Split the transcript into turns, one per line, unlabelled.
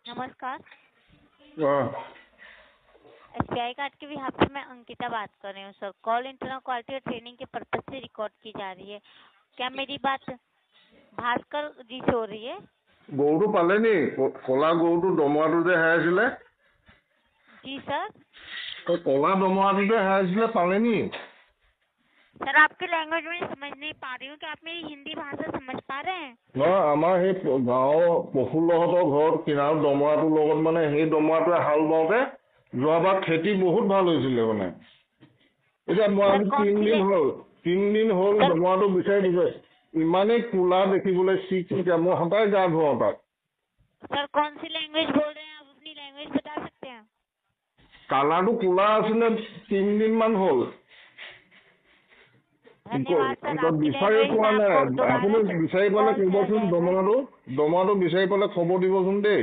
नमस्कार।
हाँ।
SBI card के behalf से मैं अंकिता बात कर रही हूँ सर। कॉल इंटरनल क्वालिटी और ट्रेनिंग के पर्पज से रिकॉर्ड की जा रही है। क्या मेरी बात भास्कर जी से हो रही है?
গৰুটো পালে নি কলা গৰুটো দমৰাটো যে হেৰাইছিলে
जी सर।
কলা দমৰাটো যে হেৰাইছিলে পালে নি?
सर आपकी लैंग्वेज में समझ नहीं पा रही हूँ कि आप मेरी हिंदी भाषा समझ पा रहे हैं?
নহয় আমাৰ সেই গাঁৱৰ প্ৰফুল্লহঁতৰ ঘৰত কিনাৰত দমৰাটোৰ লগত মানে সেই দমৰাটোৱে হাল বাওঁতে যোৱাবাৰ খেতি বহুত ভাল হৈছিলে মানে। এতিয়া মই আজি 3 দিন হ'ল দমৰাটো বিচাৰি ইমানেই কোলা দেখিবলৈ চিকচিকীয়া মই সদায় গা ধুৱাওঁ তাক।
सर कौन सी लैंग्वेज बोल रहे हैं आप? अपनी लैंग्वेज बता सकते हैं?
কালাৰটো কোলা আছিলে 3 দিন মান হ'ল।
धन्यवाद सर। आपकी
বিচাৰি
लैंग्वेज
পোৱা
में
নাই।
आपको
আপুনি
दोबारा
বিচাৰি পালে
कॉल किया
ক'বচোন
जाएगा।
দমৰাটো বিচাৰি পালে খবৰ দিবচোন দেই।